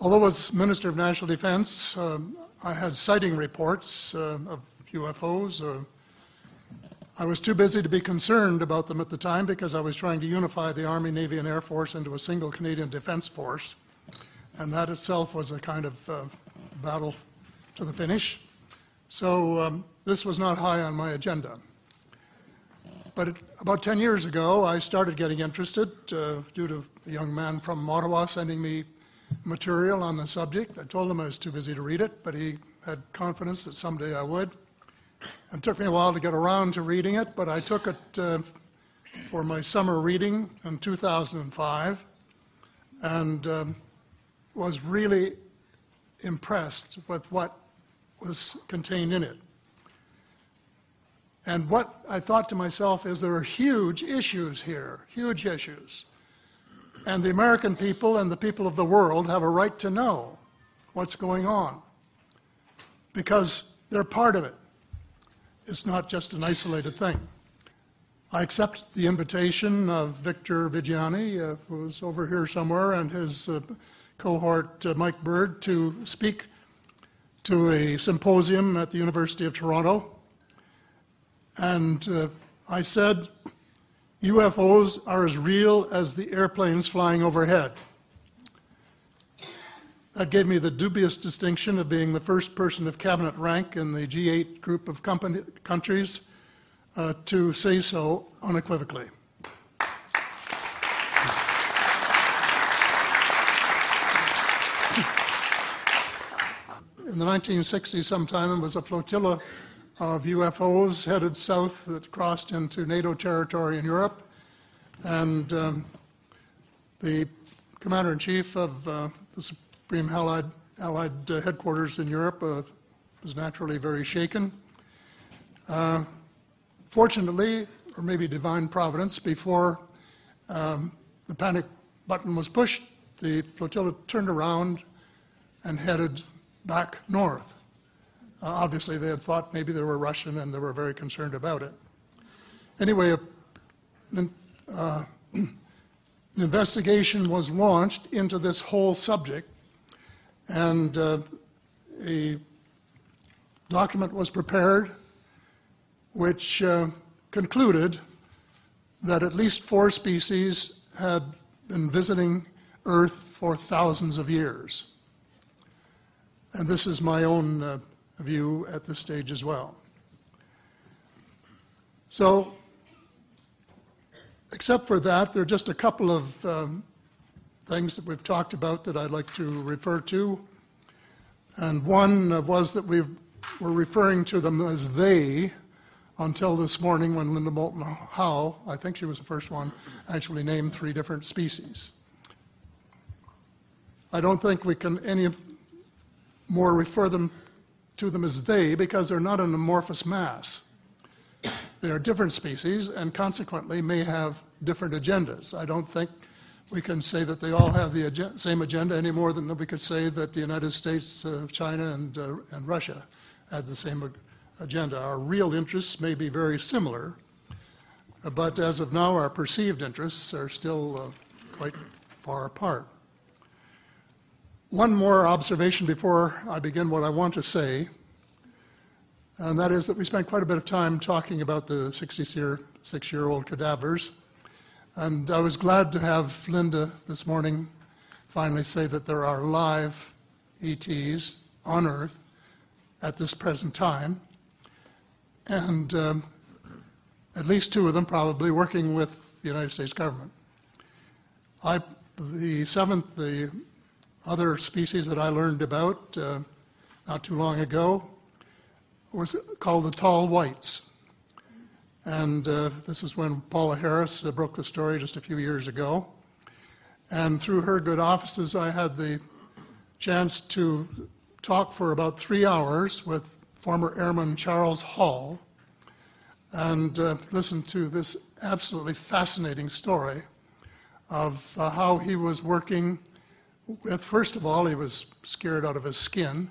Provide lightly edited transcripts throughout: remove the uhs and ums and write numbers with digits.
Although as Minister of National Defense, I had sighting reports of UFOs. I was too busy to be concerned about them at the time because I was trying to unify the Army, Navy, and Air Force into a single Canadian Defence Force. And that itself was a kind of battle to the finish. So this was not high on my agenda. But about 10 years ago, I started getting interested due to a young man from Ottawa sending me material on the subject. I told him I was too busy to read it, but he had confidence that someday I would. It took me a while to get around to reading it, but I took it for my summer reading in 2005 and was really impressed with what was contained in it. And what I thought to myself is there are huge issues here, huge issues. And the American people and the people of the world have a right to know what's going on because they're part of it. It's not just an isolated thing. I accept the invitation of Victor Vigiani, who's over here somewhere, and his cohort, Mike Bird, to speak to a symposium at the University of Toronto. And I said, UFOs are as real as the airplanes flying overhead. That gave me the dubious distinction of being the first person of cabinet rank in the G8 group of countries to say so unequivocally. In the 1960s sometime, it was a flotilla of UFOs headed south that crossed into NATO territory in Europe. And the commander-in-chief of the Supreme Allied headquarters in Europe was naturally very shaken. Fortunately, or maybe divine providence, before the panic button was pushed, the flotilla turned around and headed back north. Obviously, they had thought maybe they were Russian, and they were very concerned about it. Anyway, an investigation was launched into this whole subject, and a document was prepared which concluded that at least 4 species had been visiting Earth for thousands of years. And this is my own view at this stage as well. So, except for that, there are just a couple of things that we've talked about that I'd like to refer to. And one was that we were referring to them as they until this morning when Linda Moulton Howe, I think she was the first one, actually named 3 different species. I don't think we can any more refer to them as they because they're not an amorphous mass. They are different species and consequently may have different agendas. I don't think we can say that they all have the same agenda any more than we could say that the United States, China, and Russia had the same agenda. Our real interests may be very similar, but as of now, our perceived interests are still quite far apart. One more observation before I begin what I want to say, and that is that we spent quite a bit of time talking about the 66-year-old cadavers, and I was glad to have Linda this morning finally say that there are live ETs on Earth at this present time, and at least 2 of them probably working with the United States government. The other species that I learned about not too long ago was called the tall whites. And this is when Paula Harris broke the story just a few years ago. And through her good offices, I had the chance to talk for about 3 hours with former Airman Charles Hall and listen to this absolutely fascinating story of how he was working with, first of all, he was scared out of his skin,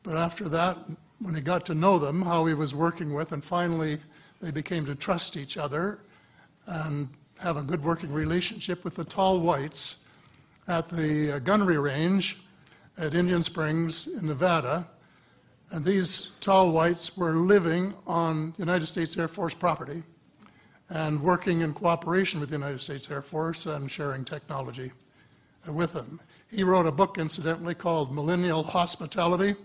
but after that, when he got to know them, how he was working with, and finally they became to trust each other and have a good working relationship with the tall whites at the gunnery range at Indian Springs in Nevada, and these tall whites were living on United States Air Force property and working in cooperation with the United States Air Force and sharing technology with them. He wrote a book, incidentally, called Millennial Hospitality.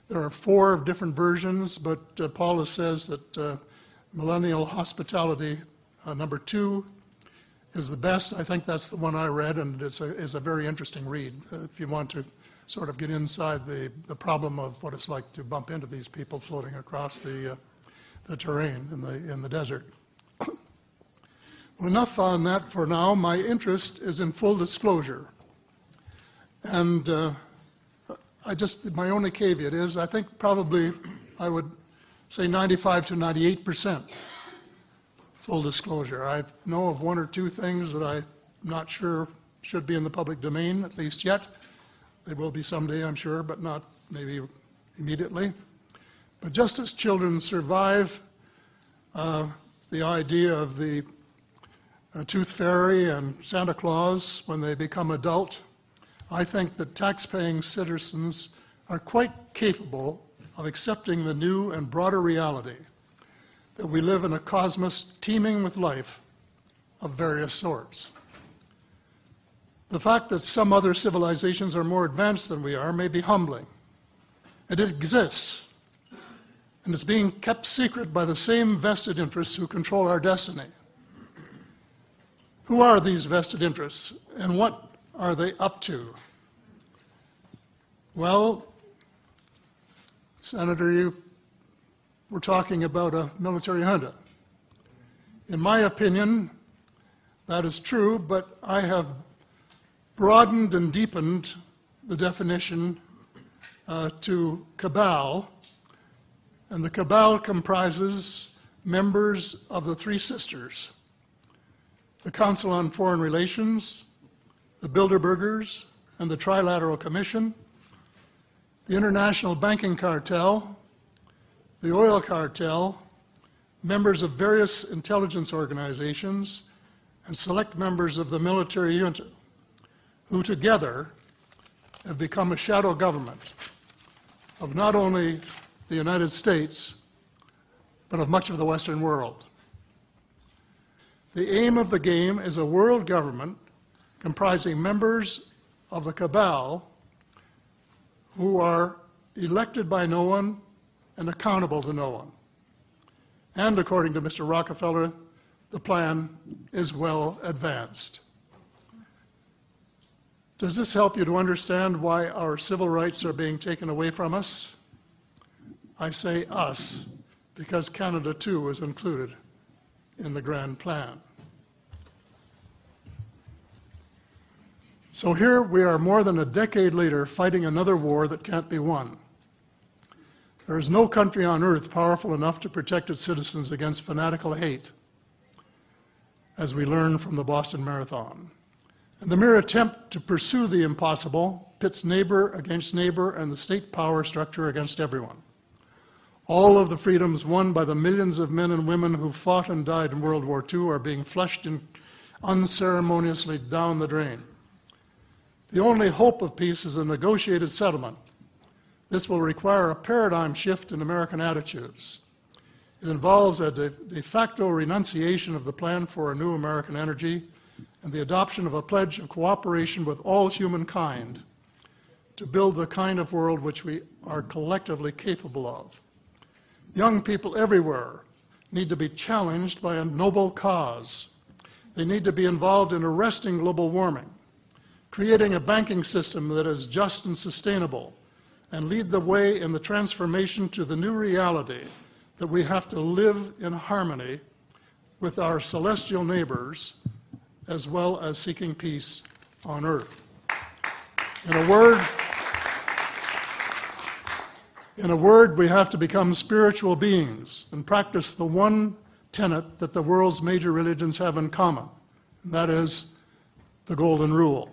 There are 4 different versions, but Paula says that Millennial Hospitality number 2 is the best. I think that's the one I read, and it's a very interesting read if you want to sort of get inside the problem of what it's like to bump into these people floating across the terrain in the desert. Well, enough on that for now. My interest is in full disclosure. And my only caveat is I think probably I would say 95 to 98% full disclosure. I know of 1 or 2 things that I'm not sure should be in the public domain, at least yet. They will be someday, I'm sure, but not maybe immediately. But just as children survive the idea of the Tooth Fairy and Santa Claus when they become adult, I think that tax-paying citizens are quite capable of accepting the new and broader reality that we live in a cosmos teeming with life of various sorts. The fact that some other civilizations are more advanced than we are may be humbling. And it exists, and it's being kept secret by the same vested interests who control our destiny. Who are these vested interests, and what are they up to? Well, Senator, you were talking about a military junta. In my opinion, that is true, but I have broadened and deepened the definition to cabal, and the cabal comprises members of the 3 sisters: the Council on Foreign Relations, the Bilderbergers, and the Trilateral Commission, the International Banking Cartel, the Oil Cartel, members of various intelligence organizations, and select members of the military junta, who together have become a shadow government of not only the United States, but of much of the Western world. The aim of the game is a world government comprising members of the cabal who are elected by no one and accountable to no one. And according to Mr. Rockefeller, the plan is well advanced. Does this help you to understand why our civil rights are being taken away from us? I say us, because Canada too is included in the grand plan. So here we are more than a decade later fighting another war that can't be won. There is no country on earth powerful enough to protect its citizens against fanatical hate, as we learned from the Boston Marathon. And the mere attempt to pursue the impossible pits neighbor against neighbor and the state power structure against everyone. All of the freedoms won by the millions of men and women who fought and died in World War II are being flushed unceremoniously down the drain. The only hope of peace is a negotiated settlement. This will require a paradigm shift in American attitudes. It involves a de facto renunciation of the plan for a new American energy and the adoption of a pledge of cooperation with all humankind to build the kind of world which we are collectively capable of. Young people everywhere need to be challenged by a noble cause. They need to be involved in arresting global warming, creating a banking system that is just and sustainable, and lead the way in the transformation to the new reality that we have to live in harmony with our celestial neighbors, as well as seeking peace on earth. In a word, we have to become spiritual beings and practice the one tenet that the world's major religions have in common, and that is the Golden Rule.